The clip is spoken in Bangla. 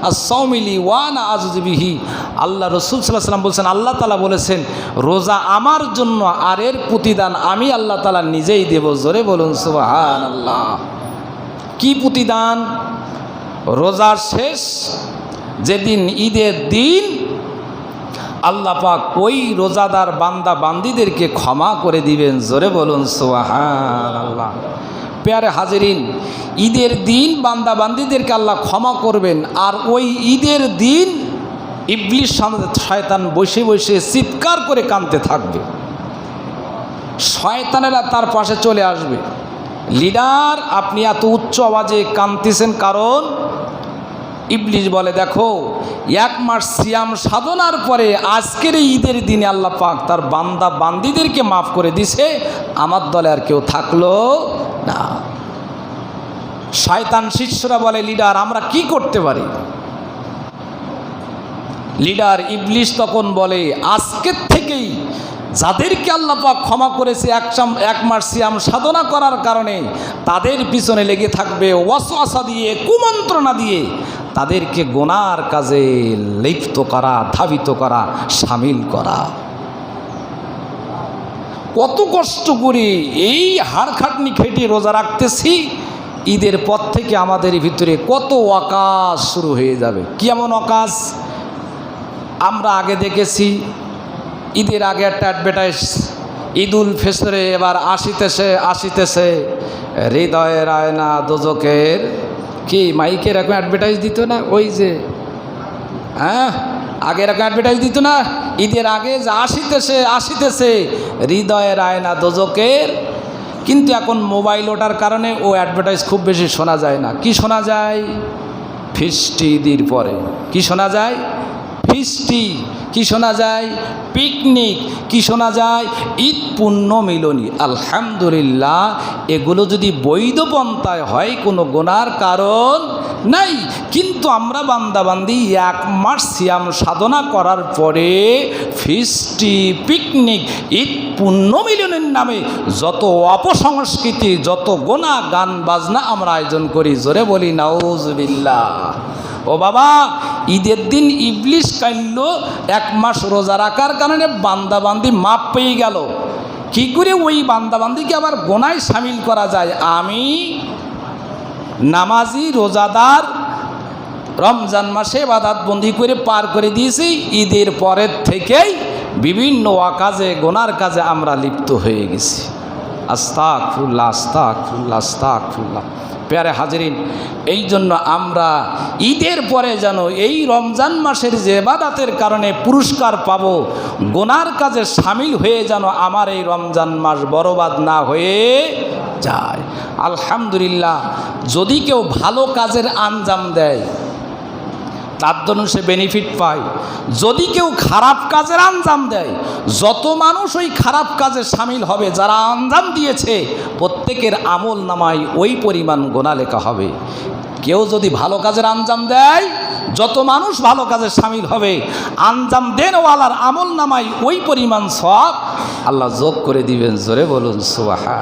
আস-সাওমি লি ওয়া আনা আজযু বিহি। আল্লাহ রাসূল সাল্লাল্লাহু আলাইহি ওয়াসাল্লাম বলেছেন, আল্লাহ তাআলা বলেছেন রোজা আমার জন্য, আর এর প্রতিদান আমি আল্লাহ তাআলা নিজেই দেব। জোরে বলুন সুবহানাল্লাহ। কি প্রতিদান? রোজার শেষ যেদিন ঈদের দিন আল্লাহ পাক ওই রোজাদার বান্দা বান্দীদেরকে ক্ষমা করে দিবেন। জোরে বলুন সুবহানাল্লাহ। প্যারে হাজিরিন, ঈদের দিন বান্দা বান্দীদেরকে আল্লাহ ক্ষমা করবেন, আর ওই ঈদের দিন ইবলিস শয়তান বসে বসে চিৎকার করে কাঁদতে থাকবে। শয়তানেরা তার পাশে চলে আসবে, লিডার আপনি এত উচ্চ আওয়াজে কাঁদতেছেন কারণ? ইবলিস বলে, দেখো 1 মাস সিয়াম সাধনার পরে আজকের এই ঈদের দিনে আল্লাহ পাক তার বান্দা বান্দীদেরকে মাফ করে দিছে, আমার দলে আর কেউ থাকলো না। শয়তান শিষ্যরা বলে, লিডার আমরা কি করতে পারি? লিডার ইবলিস তখন বলে, আজকের থেকেই যাদেরকে আল্লাহ পাক ক্ষমা করেছে 1 মাস সিয়াম সাধনা করার কারণে, তাদের পিছনে লেগে থাকবে ওয়াসওয়াসা দিয়ে, কুমন্ত্রণা দিয়ে তাদেরকে গুনার কাজে লিপ্ত করা, ধাবিত করা, শামিল করা। কত কষ্ট করে এই হাড়খাটনি খেটে রোজা রাখতেছি, ঈদের পর থেকে আমাদের ভিতরে কত ওয়াকাজ শুরু হয়ে যাবে। কেমন ওয়াকাজ? আমরা আগে দেখেছি, ঈদের আগে একটা অ্যাডভার্টাইজ, ঈদুল ফিতরে এবার আসিতেছে হৃদয়ের আয়না দোজকের, কি মাইকের এখন অ্যাডভার্টাইজ দিত না? ওই যে আগে এরকম অ্যাডভার্টাইজ দিত না, ঈদের আগে যে আসিতেছে হৃদয়ের আয়না দোজকের। কিন্তু এখন মোবাইল ওঠার কারণে ও অ্যাডভার্টাইজ খুব বেশি শোনা যায় না। কি শোনা যায়? ফিস্টি। ঈদের পরে কি শোনা যায়? ফিস্টি। কি শোনা যায়? পিকনিক। কি শোনা যায়? ঈদ পুণ্য মিলনী। আলহামদুলিল্লাহ, এগুলো যদি বৈধ পন্থায় হয় কোনো গুনার কারণ নাই। কিন্তু আমরা বান্দাবান্দি 1 মাস সিয়াম সাধনা করার পরে ফিস্টি, পিকনিক, ঈদ পুণ্য মিলনের নামে যত অপসংস্কৃতি, যত গুনাহ, গান বাজনা আমরা আয়োজন করি। জোরে বলি নাউজুবিল্লাহ। ও বাবা, ঈদের দিন ইবলিস কাইল 1 মাস রোজা রাখার কারণে বান্দাবান্দি মাপ পেয়ে গেল। কি করে ওই বান্দাবান্দিকে আবার গোনায় শামিল করা যায়? আমি নামাজি রোজাদার রমজান মাসে ইবাদত বন্দি করে পার করে দিয়েছি, ঈদের পরের থেকেই বিভিন্ন ওয়াকাজে, গোনার কাজে আমরা লিপ্ত হয়ে গেছি। আস্তাগফিরুল্লাহ, আস্তাগফিরুল্লাহ, আস্তাগফিরুল্লাহ। প্যারে হাজিরিন, এই জন্য আমরা ঈদের পরে যেন এই রমজান মাসের যে ইবাদতের কারণে পুরস্কার পাব, গুনার কাজে শামিল হয়ে যেন আমার এই রমজান মাস বরবাদ না হয়ে যায়। আলহামদুলিল্লাহ, যদি কেউ ভালো কাজের আঞ্জাম দেয় তার জন্য সে বেনিফিট পায়। যদি কেউ খারাপ কাজের আঞ্জাম দেয়, যত মানুষ ওই খারাপ কাজে শামিল হবে, যারা আঞ্জাম দিয়েছে, প্রত্যেকের আমল নামায় ওই পরিমাণ গোনা লেখা হবে। কেউ যদি ভালো কাজের আঞ্জাম দেয়, যত মানুষ ভালো কাজে শামিল হবে, আঞ্জাম দেনওয়ালার আমল নামায় ওই পরিমাণ সওয়াব আল্লাহ যোগ করে দিবেন। জোরে বলুন সুবহান।